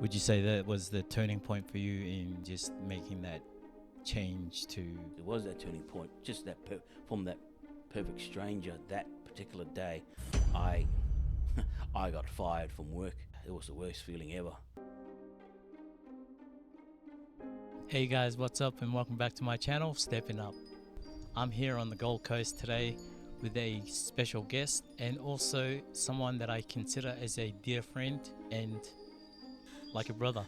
Would you say that was the turning point for you in just making that change to? It was that turning point, just from that perfect stranger that particular day. I I got fired from work. It was the worst feeling ever. Hey guys, what's up and welcome back to my channel, Stepping Up. I'm here on the Gold Coast today with a special guest and also someone that I consider as a dear friend and like a brother.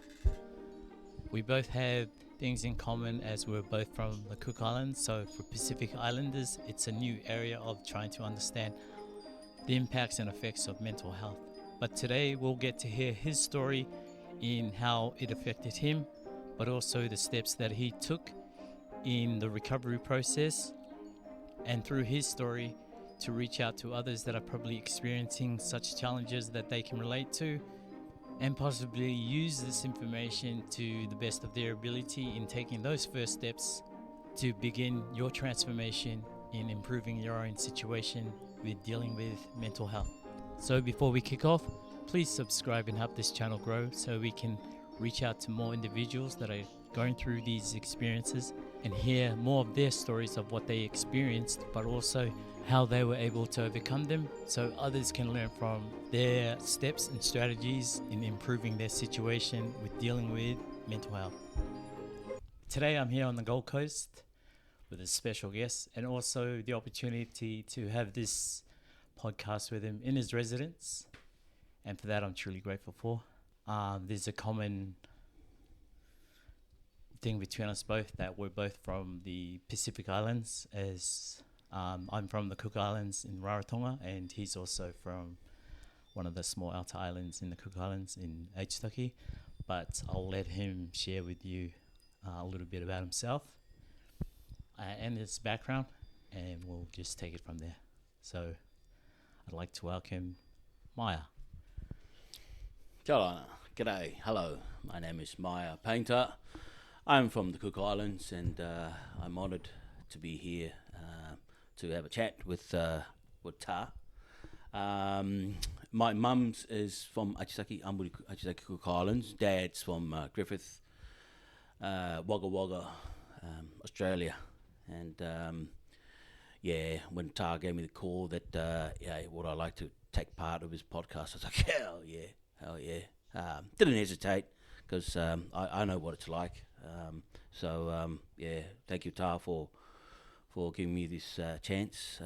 We both have things in common as we're both from the Cook Islands, so for Pacific Islanders it's a new area of trying to understand the impacts and effects of mental health. But today we'll get to hear his story in how it affected him, but also the steps that he took in the recovery process and through his story to reach out to others that are probably experiencing such challenges that they can relate to and possibly use this information to the best of their ability in taking those first steps to begin your transformation in improving your own situation with dealing with mental health. So before we kick off, please subscribe and help this channel grow so we can reach out to more individuals that are going through these experiences and hear more of their stories of what they experienced, but also how they were able to overcome them so others can learn from their steps and strategies in improving their situation with dealing with mental health. Today I'm here on the Gold Coast with a special guest and also the opportunity to have this podcast with him in his residence, and for that I'm truly grateful for. There's a common thing between us both that we're both from the Pacific Islands, as I'm from the Cook Islands in Rarotonga and he's also from one of the small outer islands in the Cook Islands in Aitutaki. But I'll let him share with you a little bit about himself and his background, and we'll just take it from there. So I'd like to welcome Maya. Kia ora. G'day, hello. My name is Paynter. I'm from the Cook Islands, and I'm honoured to be here to have a chat with Ta. My mum's is from Aitutaki, Aitutaki Cook Islands. Dad's from Griffith, Wagga Wagga, Australia. And when Ta gave me the call that would I like to take part of his podcast, I was like, hell yeah. Didn't hesitate because I know what it's like. Thank you, Ta, for giving me this chance.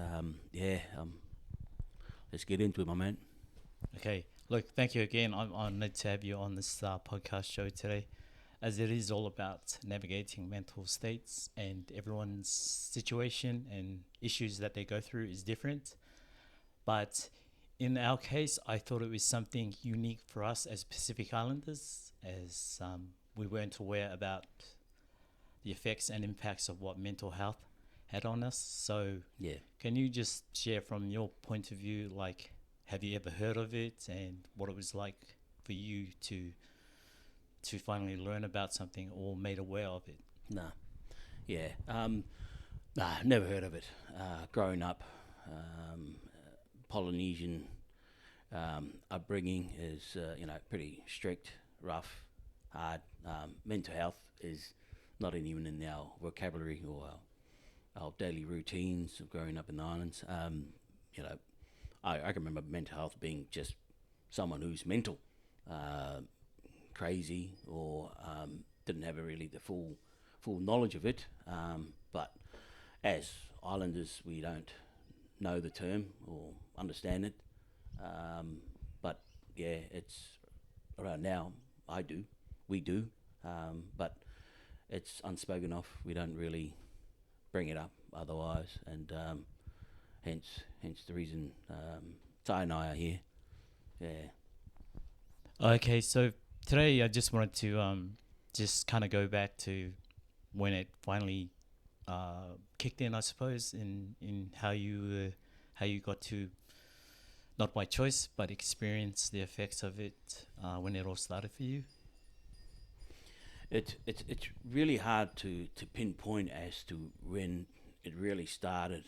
Let's get into it, my man. Okay, look, thank you again. I'm honored to have you on this podcast show today, as it is all about navigating mental states, and everyone's situation and issues that they go through is different. But in our case, I thought it was something unique for us as Pacific Islanders, as we weren't aware about the effects and impacts of what mental health had on us. So can you just share from your point of view, like, have you ever heard of it and what it was like for you to finally learn about something or made aware of it? Never heard of it. Growing up, Polynesian upbringing is pretty strict, rough, hard. Mental health is not even in our vocabulary or our daily routines of growing up in the islands. I can remember mental health being just someone who's mental, crazy, or didn't have really the full knowledge of it. But as islanders, we don't know the term or understand it. It's around now. We do, but it's unspoken of. We don't really bring it up otherwise, and hence the reason Ty and I are here. Okay, so today I just wanted to just kind of go back to when it finally kicked in, I suppose, in how you got to, not by choice, but experience the effects of it when it all started for you. It's really hard to pinpoint as to when it really started.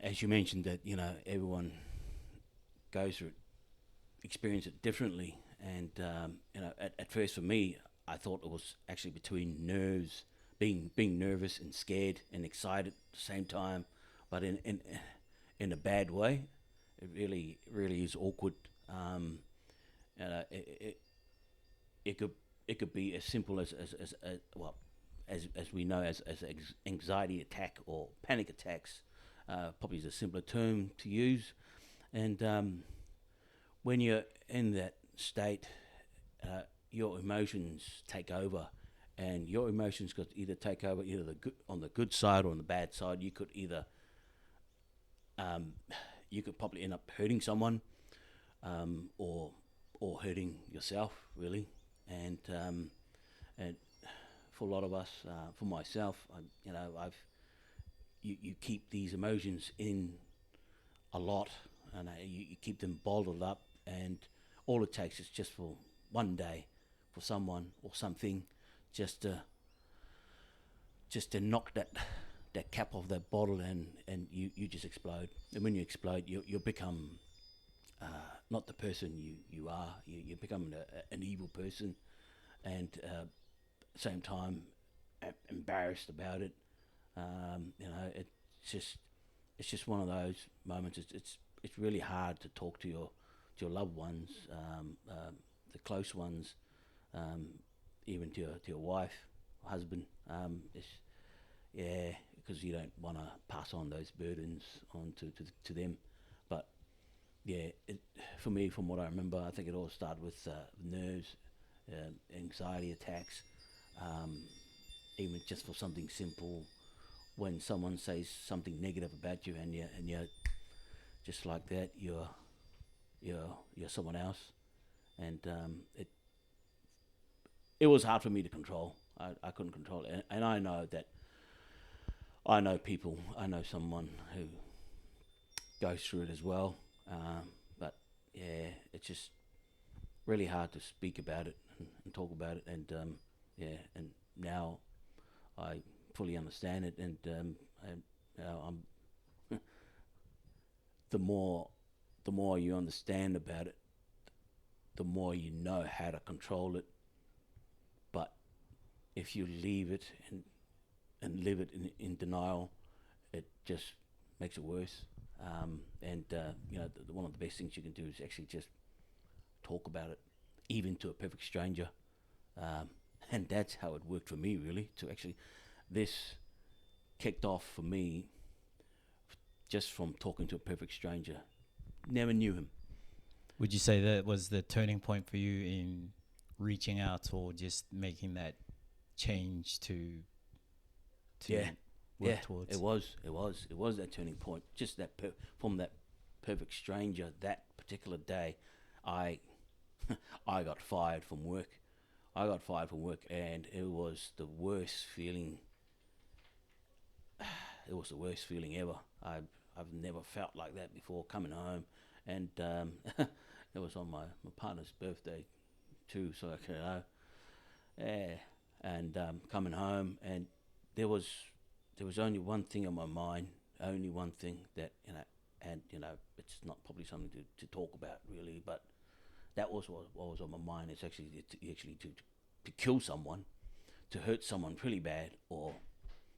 As you mentioned, that everyone goes through it experience it differently. And at first for me, I thought it was actually between nerves, being nervous and scared and excited at the same time, but in a bad way. It really is awkward. It it could be as simple as well as we know as anxiety attack or panic attacks. Probably is a simpler term to use. And when you're in that state, your emotions take over, and your emotions could either take over either on the good side or on the bad side. You could either you could probably end up hurting someone, or hurting yourself really. And for a lot of us, for myself, you keep these emotions in a lot, and you keep them bottled up, and all it takes is just for one day, for someone or something, just to knock that cap off that bottle, and you just explode. And when you explode, you become not the person you are. You become an evil person, and same time embarrassed about it. It's just one of those moments. It's really hard to talk to your loved ones, the close ones, even to your wife, husband. Because you don't want to pass on those burdens on to them. But yeah, for me, from what I remember, I think it all started with nerves, anxiety attacks, even just for something simple. When someone says something negative about you, and you're just like that, you're someone else, and it was hard for me to control. I couldn't control it, and I know that. I know people. I know someone who goes through it as well. But yeah, it's just really hard to speak about it and talk about it. And and now I fully understand it. And I'm the more you understand about it, the more you know how to control it. But if you leave it and live it in denial, it just makes it worse. One of the best things you can do is actually just talk about it, even to a perfect stranger. And that's how it worked for me, really. To actually, this kicked off for me just from talking to a perfect stranger. Never knew him. Would you say that was the turning point for you in reaching out, or just making that change to work towards? It was that turning point. Just from that perfect stranger, that particular day, I got fired from work. And it was the worst feeling. It was the worst feeling ever. I've never felt like that before. Coming home, and it was on my partner's birthday too, so I can know. Yeah, and coming home, and there was only one thing on my mind, only one thing that, and it's not probably something to talk about really, but that was what was on my mind. It's actually to kill someone, to hurt someone really bad, or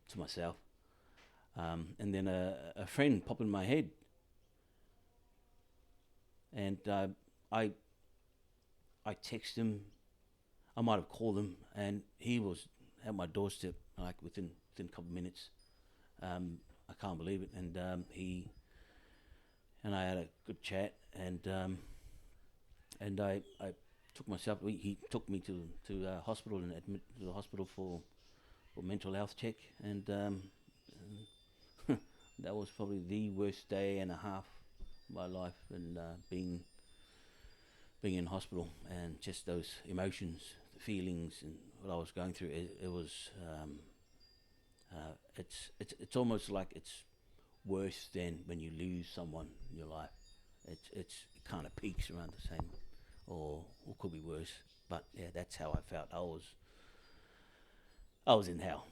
to myself. And then a friend popped in my head, and I texted him. I might have called him, and he was at my doorstep like within a couple of minutes. I can't believe it. And he and I had a good chat, and I took myself. He took me to hospital and admitted to the hospital for mental health check, and that was probably the worst day and a half of my life, and being in hospital, and just those emotions, the feelings, and what I was going through. It was it's almost like it's worse than when you lose someone in your life. It kind of peaks around the same, or could be worse. But yeah, that's how I felt. I was in hell.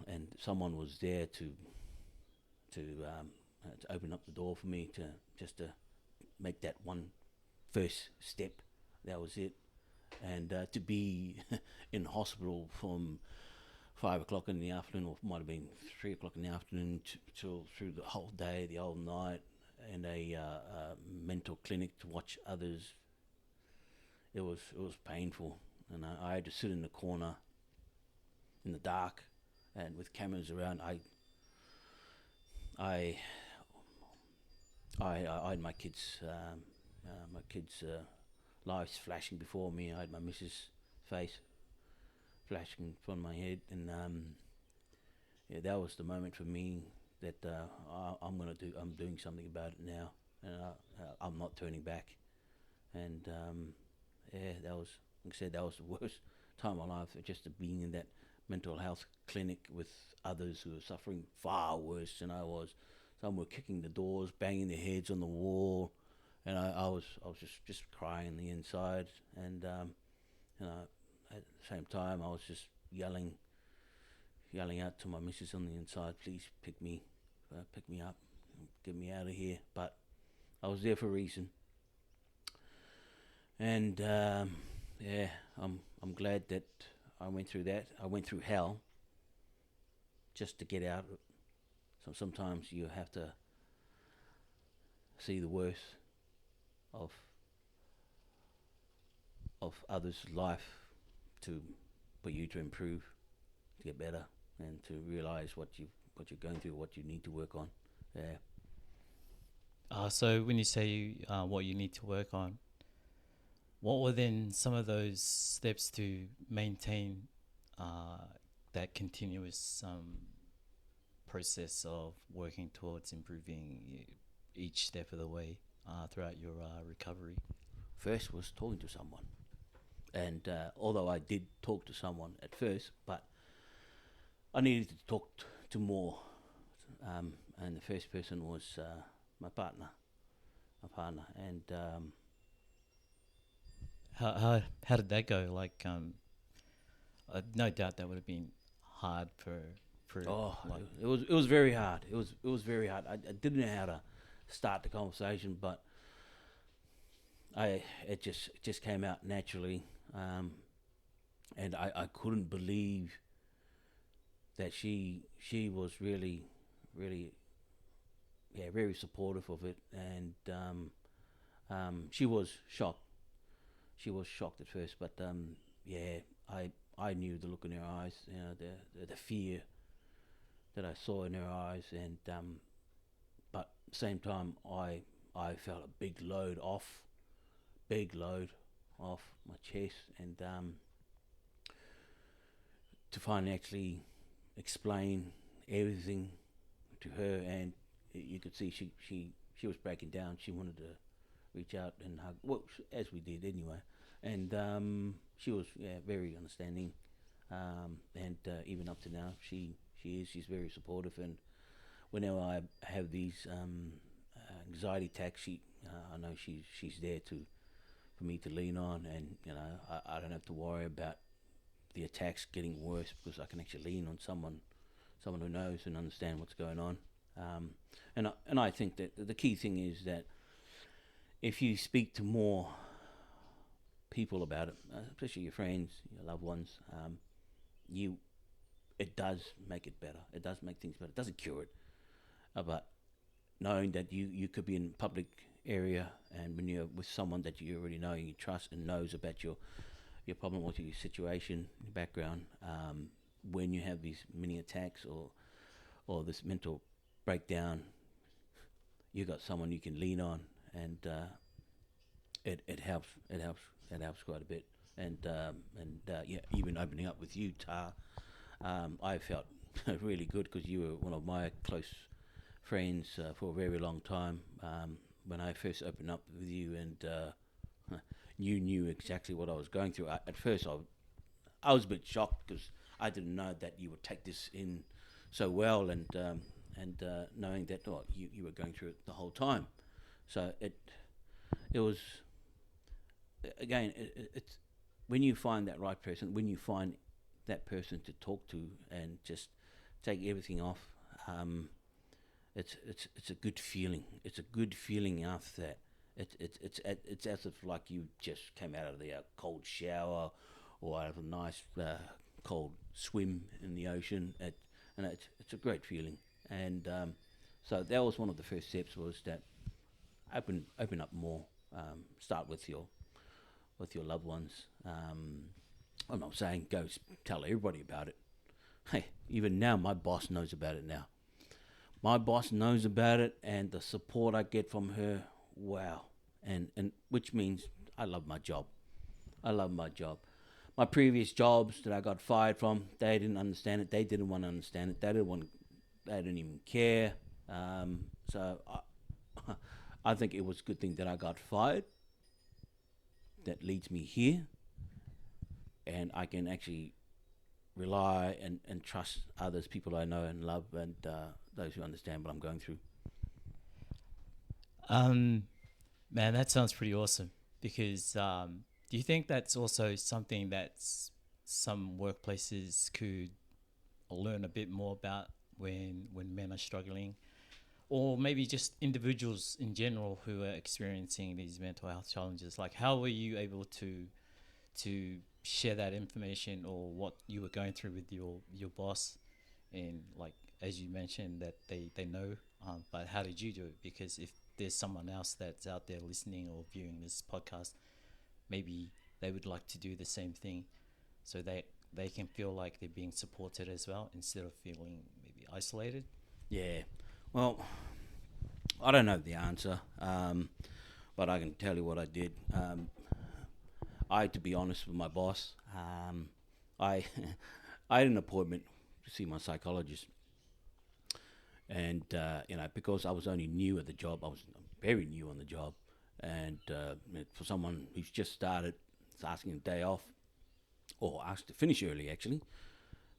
And someone was there to open up the door for me, to make that one first step. That was it. And to be in hospital from 5 o'clock in the afternoon, or might have been 3 o'clock in the afternoon, till through the whole day, the whole night, in a mental clinic to watch others. It was painful, and I had to sit in the corner in the dark, and with cameras around. I had my kids' lives flashing before me. I had my missus' face flashing from my head, and yeah, that was the moment for me that I'm doing something about it now, and I'm not turning back. And yeah, that was, like I said, that was the worst time of my life, just being in that mental health clinic with others who were suffering far worse than I was. Some were kicking the doors, banging their heads on the wall, and I was just crying on the inside, and you know, at the same time I was just yelling out to my missus on the inside, please pick me up, get me out of here. But I was there for a reason, and yeah, I'm glad that I went through that. I went through hell just to get out. So sometimes you have to see the worst of others' life for you to improve, to get better, and to realize what you're going through, what you need to work on. Yeah. So when you say what you need to work on, what were then some of those steps to maintain that continuous process of working towards improving each step of the way throughout your recovery? First was talking to someone, and although I did talk to someone at first, but I needed to talk to more, and the first person was my partner, and how did that go? Like, no doubt that would have been hard for like, it was very hard. It was very hard. I didn't know how to start the conversation, but it just came out naturally, and I couldn't believe that she was really very supportive of it, and she was shocked. She was shocked at first, but yeah, I knew the look in her eyes, you know, the fear that I saw in her eyes, and but at the same time I felt a big load off my chest, and to finally actually explain everything to her, and you could see she was breaking down. She wanted to reach out and hug, well, as we did anyway, and she was very understanding, and even up to now she's very supportive, and whenever I have these anxiety attacks, I know she's there for me to lean on, and you know, I don't have to worry about the attacks getting worse, because I can actually lean on someone who knows and understands what's going on. And I think that the key thing is that if you speak to more people about it, especially your friends, your loved ones, it does make it better. It does make things better. It doesn't cure it, but knowing that you could be in a public area, and when you're with someone that you already know and you trust and knows about your problem, what your situation, your background, when you have these mini attacks or this mental breakdown, you got someone you can lean on, and it helps quite a bit, and yeah, even opening up with you, Tar, I felt really good, because you were one of my close friends for a very long time. When I first opened up with you, and you knew exactly what I was going through. At first, I was a bit shocked, because I didn't know that you would take this in so well, and knowing that you were going through it the whole time. So it was, again, it's when you find that right person, when you find that person to talk to and just take everything off, it's a good feeling. It's a good feeling after that, It's as if like you just came out of the cold shower or out of a nice cold swim in the ocean. And it's a great feeling. And so that was one of the first steps, was that open up more. Start with your loved ones. I'm not saying go tell everybody about it. Hey, even now my boss knows about it now. My boss knows about it, and the support I get from her, wow. And which means I love my job. I love my job. My previous jobs that I got fired from, they didn't understand it. They didn't want to understand it. They didn't even care. So I think it was a good thing that I got fired. That leads me here, and I can actually rely and trust others, people I know and love, and those who understand what I'm going through. Man, that sounds pretty awesome. Because do you think that's also something that some workplaces could learn a bit more about when men are struggling, or maybe just individuals in general who are experiencing these mental health challenges? Like, how were you able to share that information, or what you were going through with your boss? And like, as you mentioned, that they know, but how did you do it? Because if there's someone else that's out there listening or viewing this podcast, maybe they would like to do the same thing, so they can feel like they're being supported as well, instead of feeling maybe isolated. Yeah. Well, I don't know the answer, but I can tell you what I did. I had to be honest with my boss. I I had an appointment to see my psychologist, and because I was only new at the job, I was very new on the job, and for someone who's just started, it's asking a day off, or asked to finish early actually,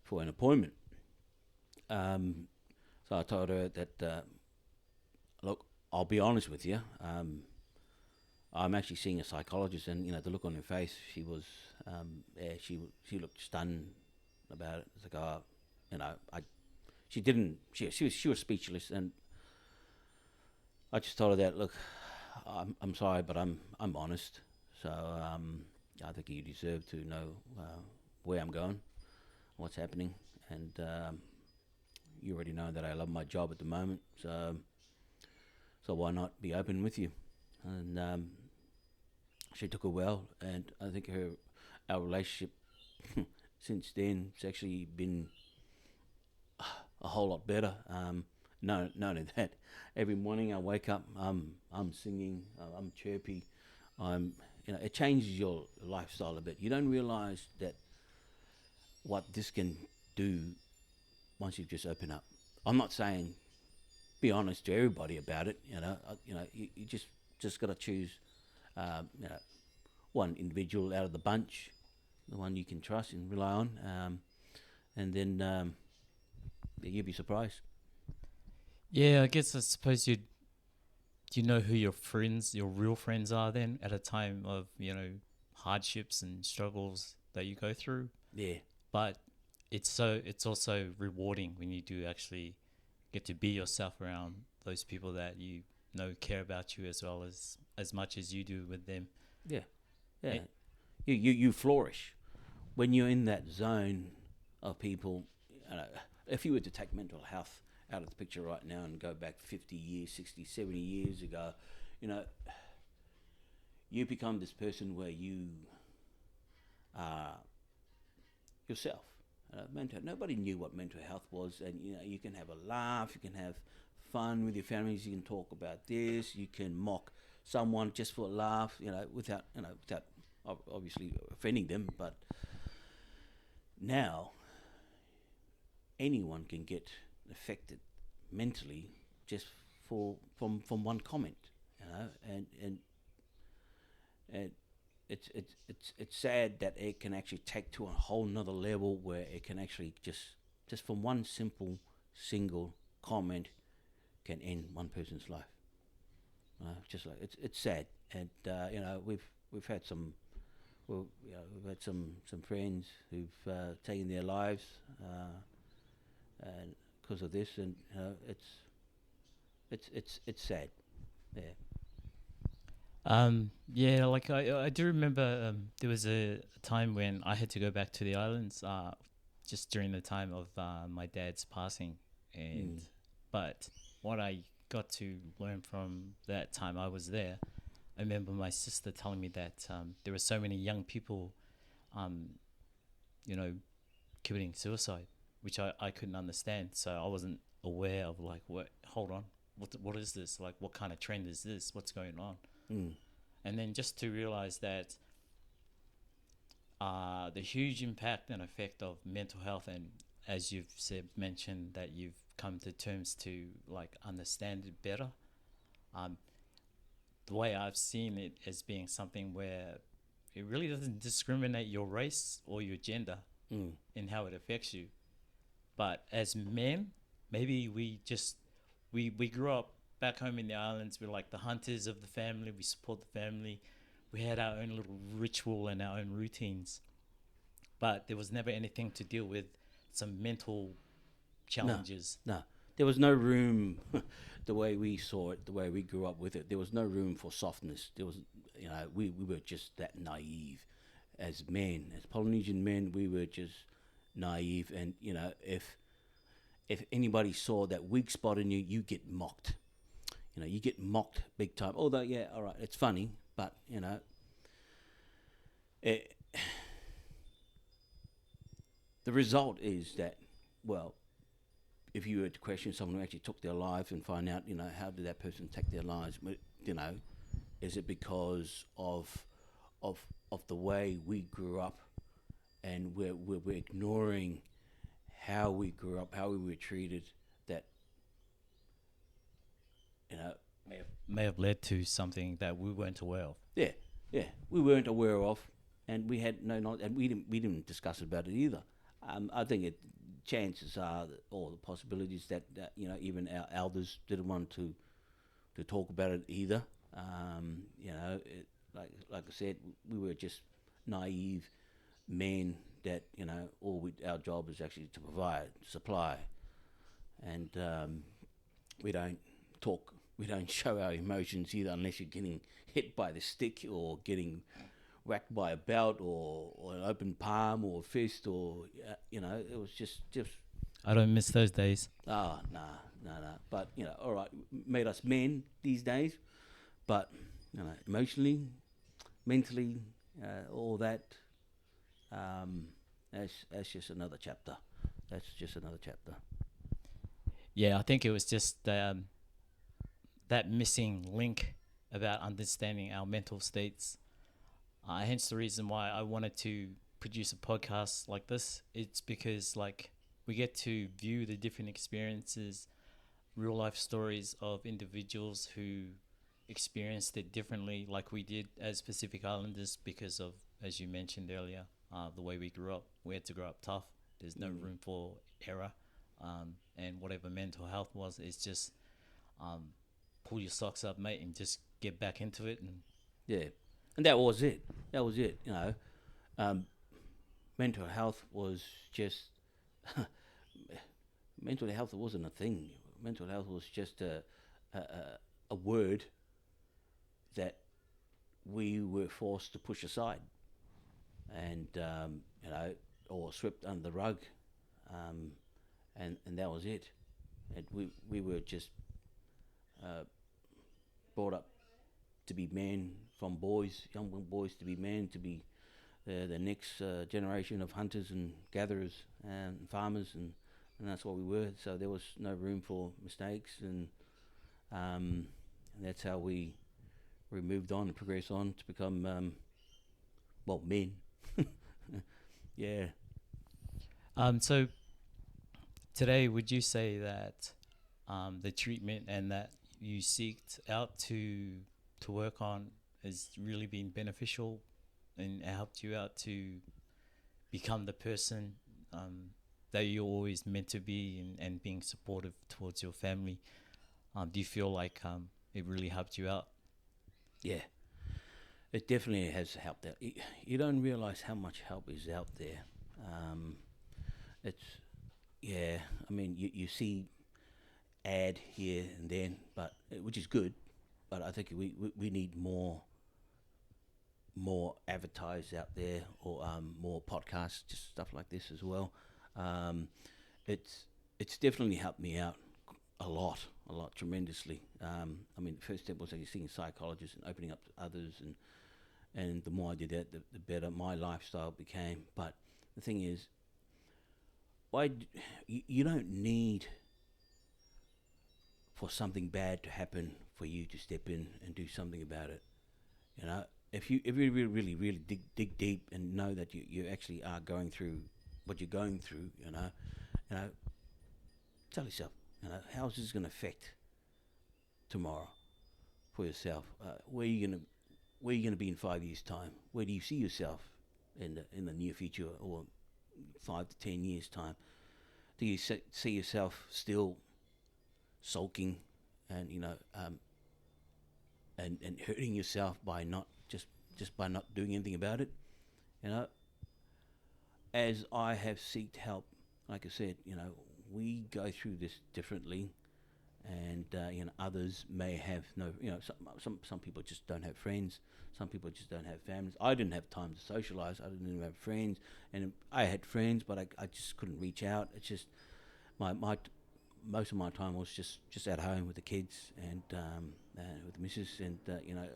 for an appointment. So I told her that, look, I'll be honest with you. I'm actually seeing a psychologist, and the look on her face, she was, she looked stunned about it. It's like, she was speechless, and I just told her that, look, I'm sorry, but I'm honest. So I think you deserve to know where I'm going, what's happening, and you already know that I love my job at the moment. So why not be open with you? And she took it well, and I think our relationship since then has actually been a whole lot better. No, not only that, every morning I wake up, I'm singing, I'm chirpy, it changes your lifestyle a bit. You don't realize that what this can do once you just open up. I'm not saying be honest to everybody about it. You just got to choose, one individual out of the bunch, the one you can trust and rely on, and then you'll be surprised. Yeah, I suppose you know who your real friends are then, at a time of hardships and struggles that you go through. Yeah, But it's also rewarding when you do actually get to be yourself around those people that care about you as much as you do with them. yeah, yeah. You flourish when you're in that zone of people. If you were to take mental health out of the picture right now and go back 50 years, 60, 70 years ago, you become this person where you are yourself. Nobody knew what mental health was, and you can have a laugh, you can have fun with your families, you can talk about this, you can mock someone just for a laugh, without obviously offending them. But now anyone can get affected mentally just from one comment, and it's sad that it can actually take to a whole nother level, where it can actually just from one single comment can end one person's life. Just like it's sad, and we've had some. Well, we've had some friends who've taken their lives, and because of this, and it's sad. Yeah. Yeah, like I do remember there was a time when I had to go back to the islands, just during the time of my dad's passing, and Mm. but what I got to learn from that time I was there, I remember my sister telling me that there were so many young people, um, you know, committing suicide, which I couldn't understand. So I wasn't aware of like what. Hold on, what is this? Like, what kind of trend is this? What's going on? Mm. And then just to realize that the huge impact and effect of mental health, and as you've said, mentioned that you've come to terms to like understand it better. Um, the way I've seen it as being something where it really doesn't discriminate your race or your gender Mm. in how it affects you. But as men, maybe we grew up back home in the islands. We're like the hunters of the family. We support the family. We had our own little ritual and our own routines, but there was never anything to deal with some mental No, challenges. no. There was no room, the way we saw it, the way we grew up with it. There was no room for softness. There was, we were just that naive as men, as Polynesian men. We were just naive, and if anybody saw that weak spot in you, you get mocked. You get mocked big time. Although, yeah, all right, it's funny, but it, the result is that, well, if you were to question someone who actually took their life and find out, how did that person take their lives? You know, is it because of of the way we grew up, and we're ignoring how we grew up, how we were treated? That you know, May have led to something that we weren't aware of. yeah, yeah, we weren't aware of, and we had no knowledge, and we didn't discuss about it either. I think chances are, or the possibilities that even our elders didn't want to talk about it either. Like I said, we were just naive men that our job is actually to provide, supply, and we don't talk, we don't show our emotions either, unless you're getting hit by the stick or getting whacked by a belt or an open palm or fist or it was just I don't miss those days. nah. But all right, made us men these days. But emotionally, mentally, all that. That's just another chapter. That's just another chapter. Yeah, I think it was just that missing link about understanding our mental states. Hence the reason why I wanted to produce a podcast like this. It's because like we get to view the different experiences, real life stories of individuals who experienced it differently, like we did as Pacific Islanders, because of, as you mentioned earlier, the way we grew up. We had to grow up tough. There's no room for error, and whatever mental health was, it's just um, pull your socks up, mate, and just get back into it. And Yeah, and that was it. That was it. Um, mental health was just mental health wasn't a thing. Mental health was just a word that we were forced to push aside, and or swept under the rug, um, and that was it. And we were just uh, brought up to be men, from boys, young boys, to be men, to be the next generation of hunters and gatherers and farmers, and that's what we were. So there was no room for mistakes, and that's how we moved on and progressed on to become men. Yeah. so today, would you say that the treatment and that you seeked out to work on has really been beneficial and helped you out to become the person that you're always meant to be, and being supportive towards your family? Do you feel like it really helped you out? Yeah, it definitely has helped out. You don't realize how much help is out there. Um, it's yeah. I mean, you see ad here and then, but which is good. But I think we need more more advertised out there, or more podcasts, just stuff like this as well. Um, it's it's definitely helped me out a lot, tremendously. I mean, the first step was actually seeing a psychologist and opening up to others, and the more I did that, the better my lifestyle became. But the thing is, you don't need for something bad to happen for you to step in and do something about it. You know, if you really dig deep and know that you actually are going through what you're going through, you know, tell yourself, how is this going to affect tomorrow for yourself? Where are you gonna be in 5 years' time? Where do you see yourself in the near future, or 5 to 10 years' time? Do you see yourself still sulking and and hurting yourself by not just by not doing anything about it? You know, as I have sought help, like I said, we go through this differently, and others may have no. Some people just don't have friends. Some people just don't have families. I didn't have time to socialize. I didn't even have friends, and I had friends, but I just couldn't reach out. It's just my most of my time was just at home with the kids, and with the missus, and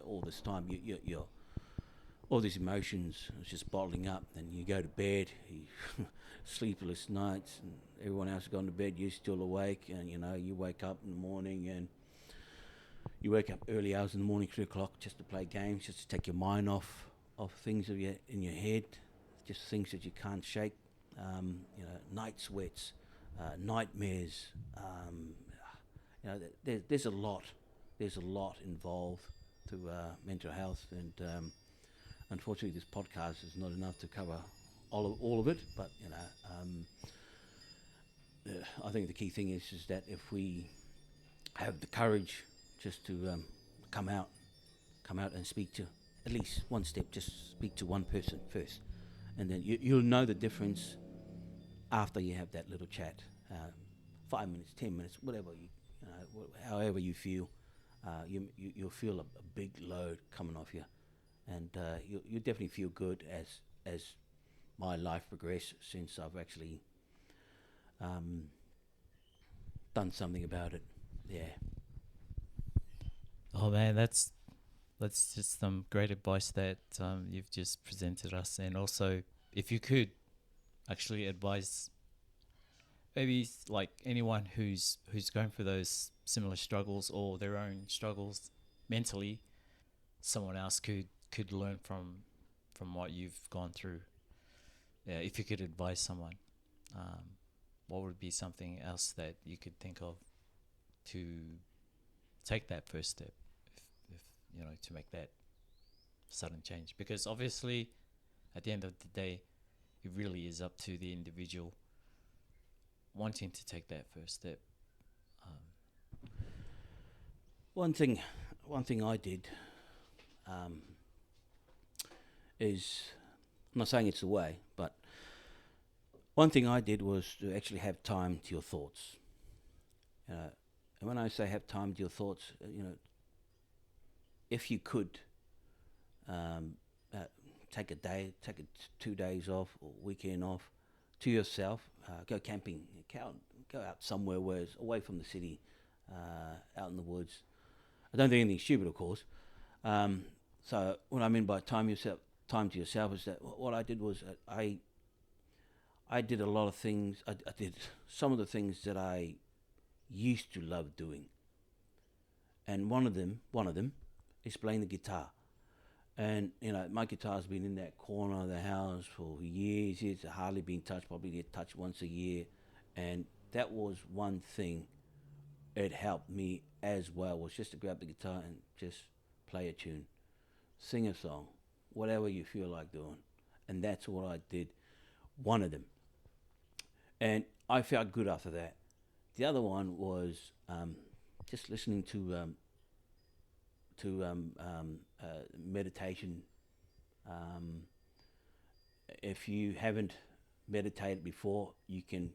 all this time you're all these emotions was just bottling up. Then you go to bed, sleepless nights, and everyone else has gone to bed. You're still awake, and you wake up in the morning, and you wake up early hours in the morning, 3 o'clock, just to play games, just to take your mind off things in your head, just things that you can't shake. Night sweats, nightmares. There's a lot. There's a lot involved to mental health, and unfortunately, this podcast is not enough to cover all of it. But I think the key thing is that if we have the courage just to come out and speak to at least one step, just speak to one person first, and then you'll know the difference after you have that little chat. 5 minutes, 10 minutes, whatever however you feel, you'll feel a big load coming off you, and you definitely feel good as my life progressed since I've actually done something about it. Yeah. Oh man, that's just some great advice that you've just presented us, and also if you could actually advise maybe like anyone who's going through those similar struggles or their own struggles mentally, someone else could learn from what you've gone through. Yeah, if you could advise someone, what would be something else that you could think of to take that first step, if to make that sudden change? Because obviously, at the end of the day, it really is up to the individual wanting to take that first step. One thing I did is, I'm not saying it's the way, but one thing I did was to actually have time to your thoughts. And when I say have time to your thoughts, if you could take 2 days off or weekend off to yourself, go camping, go out somewhere where it's away from the city, out in the woods. I don't think anything stupid, of course. So what I mean by time to yourself is that what I did was I did a lot of things. I did some of the things that I used to love doing, and one of them is playing the guitar. And my guitar's been in that corner of the house for years. It's hardly been touched. Probably get touched once a year, and that was one thing. It helped me as well, was just to grab the guitar and just play a tune, sing a song, whatever you feel like doing, and that's what I did. One of them, and I felt good after that. The other one was just listening to meditation. If you haven't meditated before, you can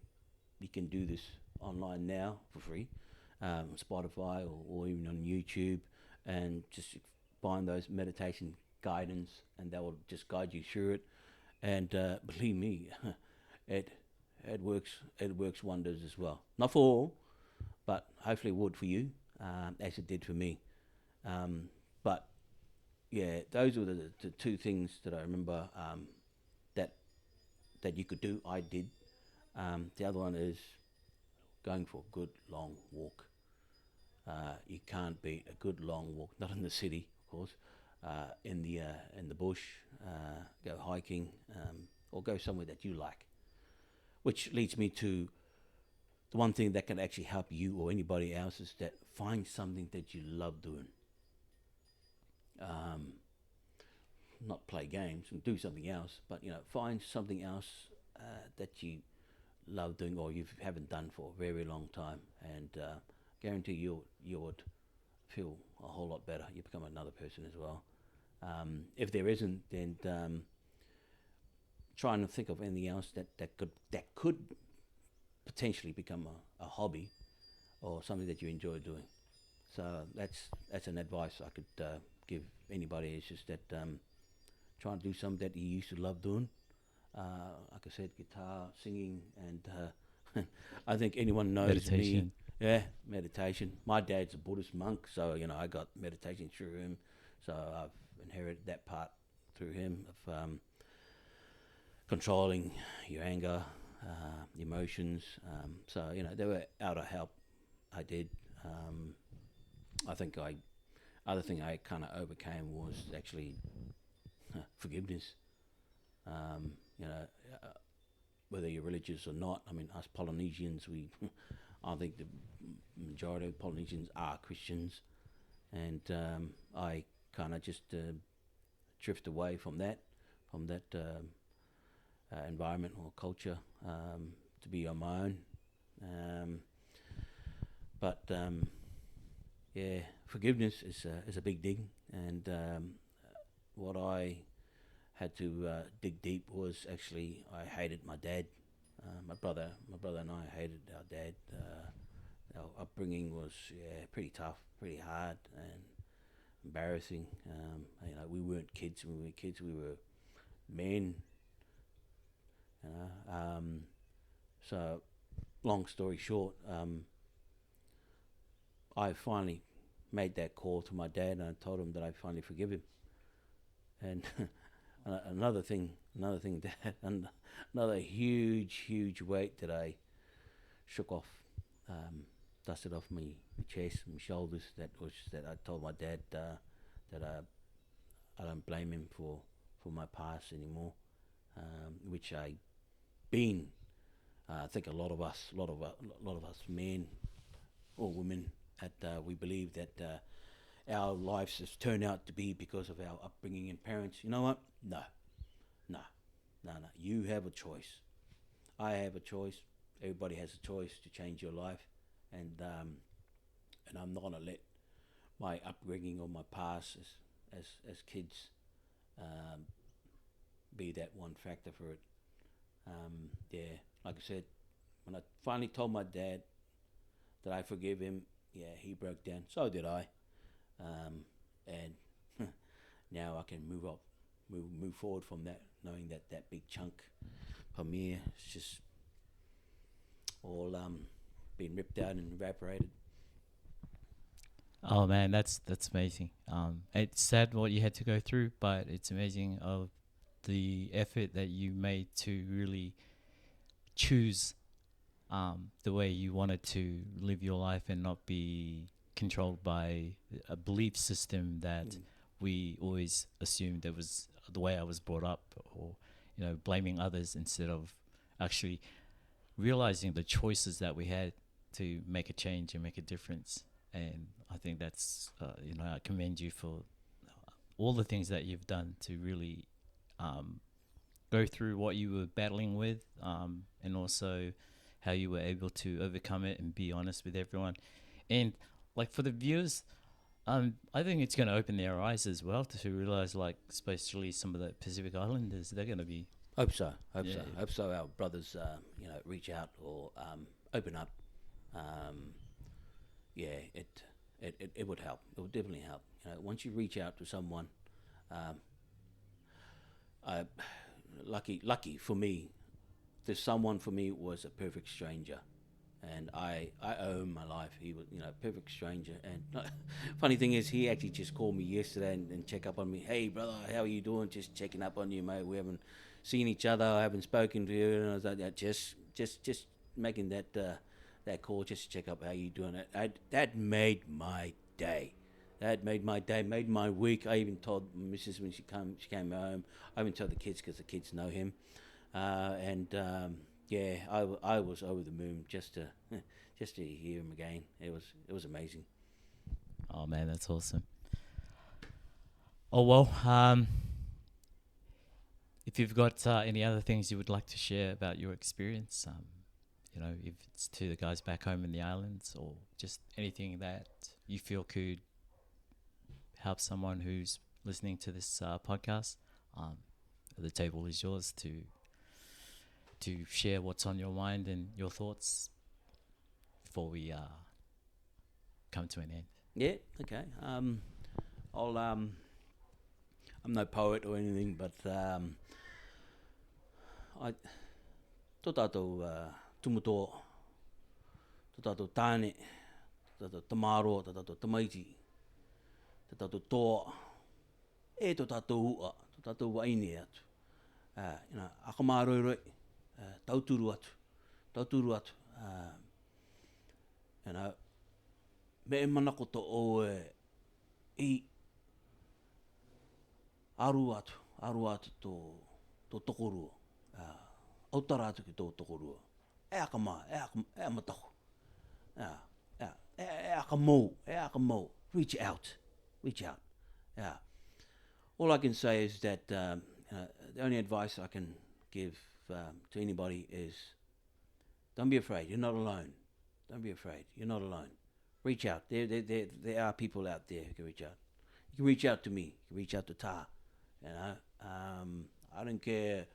do this online now for free, Spotify or even on YouTube, and just find those meditation guidance, and they will just guide you through it. And believe me, it it works. It works wonders as well. Not for all, but hopefully it would for you, as it did for me. But yeah, those were the two things that I remember, that that you could do. I did. The other one is going for a good long walk. You can't beat a good long walk. Not in the city, of course. In the bush, go hiking, or go somewhere that you like. Which leads me to the one thing that can actually help you or anybody else is that find something that you love doing. Um, Not play games and do something else, but find something else that you love doing or you haven't done for a very long time, and guarantee you would feel a whole lot better. You become another person as well. If there isn't, then trying to think of anything else that could potentially become a hobby or something that you enjoy doing. So that's an advice I could give anybody. It's just that try and do something that you used to love doing. Like I said, guitar, singing, and I think anyone knows Meditation. me. Yeah, meditation. My dad's a Buddhist monk, so I got meditation through him. So I've inherited that part through him of controlling your anger, emotions. So they were out of help. I did. I think other thing I kind of overcame was actually forgiveness. Um, you know, whether you're religious or not. I mean, us Polynesians, I think the majority of Polynesians are Christians, and I kind of just drift away from that environment or culture, to be on my own. Um, but yeah, forgiveness is a big thing, and what I had to dig deep was actually I hated my dad. My brother and I hated our dad. Our upbringing was pretty tough, pretty hard, and embarrassing. We weren't kids. When we were kids, we were men. So, long story short, I finally made that call to my dad, and I told him that I finally forgive him. And another thing, that another huge weight that I shook off, dusted off my chest, my shoulders. That was that I told my dad that I don't blame him for my past anymore, which I been. I think a lot of us men or women, that we believe that our lives has turned out to be because of our upbringing and parents. You know what? No. You have a choice. I have a choice. Everybody has a choice to change your life, and I'm not gonna let my upbringing or my past as kids be that one factor for it. Like I said, when I finally told my dad that I forgive him, he broke down. So did I, and now I can move forward from that, knowing that big chunk from here is just all been ripped out and evaporated. Oh man, that's amazing. It's sad what you had to go through, but it's amazing of the effort that you made to really choose the way you wanted to live your life and not be controlled by a belief system that we always assumed that was the way I was brought up, or blaming others instead of actually realizing the choices that we had to make a change and make a difference. And I think that's I commend you for all the things that you've done to really go through what you were battling with, and also how you were able to overcome it and be honest with everyone. And like for the viewers, I think it's going to open their eyes as well to realize, like, especially some of the Pacific Islanders, they're going to be. Hope so. Hope Yeah. so. Our brothers, reach out or open up. It would help. It would definitely help. Once you reach out to someone, I lucky for me, there's someone for me was a perfect stranger, and I owe him my life. He was, you know, a perfect stranger. And funny thing is, he actually just called me yesterday and check up on me. Hey brother, how are you doing? Just checking up on you, mate. We haven't seen each other. I haven't spoken to you. And I was like, yeah, just making that call just to check up how you doing. That made my day. That made my day, made my week. I even told Mrs. when she came home. I even told the kids because the kids know him. Yeah, I was over the moon just to hear him again. It was amazing. Oh man, that's awesome. Oh well, if you've got any other things you would like to share about your experience, you know, if it's to the guys back home in the islands, or just anything that you feel could help someone who's listening to this podcast, the table is yours to share what's on your mind and your thoughts before we come to an end. Yeah, okay. I'm no poet or anything, but I tō tātou tumutoa, tō tātou tāne, tō tātou tamaroa, tō tātou tamaiti, tō tātou toa, tō tātou ua, tō tātou waine atu. You know, akamāroiroi, tauturu atu. You know, me e manako to o I aru atu tō tokorua. Autara atu ki tō tokorua. E amatako. E akamau. Reach out. Yeah. All I can say is that the only advice I can give to anybody is don't be afraid. You're not alone. Don't be afraid. You're not alone. Reach out. There are people out there who can reach out. You can reach out to me. You can reach out to Ta. You know, I don't care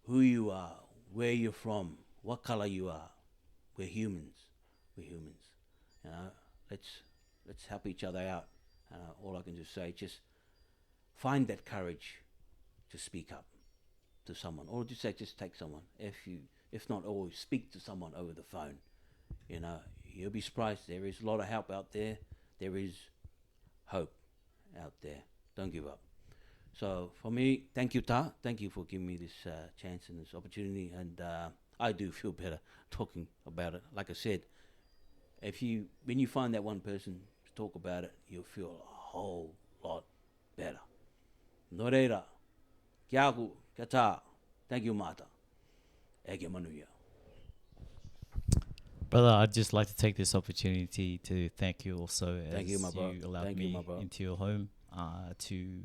who you are, where you're from, what color you are. We're humans. You know, let's help each other out. All I can just say, just find that courage to speak up to someone, or just take someone. If not always, speak to someone over the phone. You know, you'll be surprised. There is a lot of help out there. There is hope out there. Don't give up. So for me, thank you, Ta. Thank you for giving me this chance and this opportunity. And I do feel better talking about it. Like I said, when you find that one person to talk about it, you'll feel a whole lot better. Nō reira, kia aku, kia Tā. Thank you, Mata. Ege manuia. Brother, I'd just like to take this opportunity to thank you also Thank as you, my bro. you allowed Thank me you, my bro. into your home to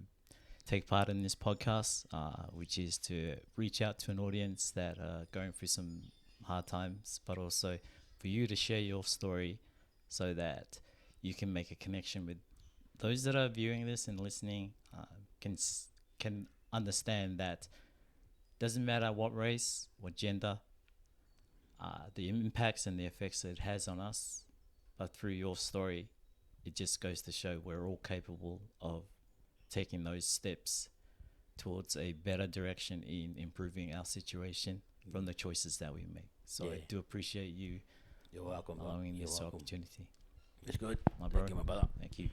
take part in this podcast, which is to reach out to an audience that are going through some hard times, but also for you to share your story so that you can make a connection with those that are viewing this and listening, can understand that doesn't matter what race, what gender, the impacts and the effects that it has on us, but through your story, it just goes to show we're all capable of taking those steps towards a better direction in improving our situation from the choices that we make. So I do appreciate you. You're welcome, allowing You're this welcome. opportunity. It's good. My bro. Thank you, my brother. Thank you.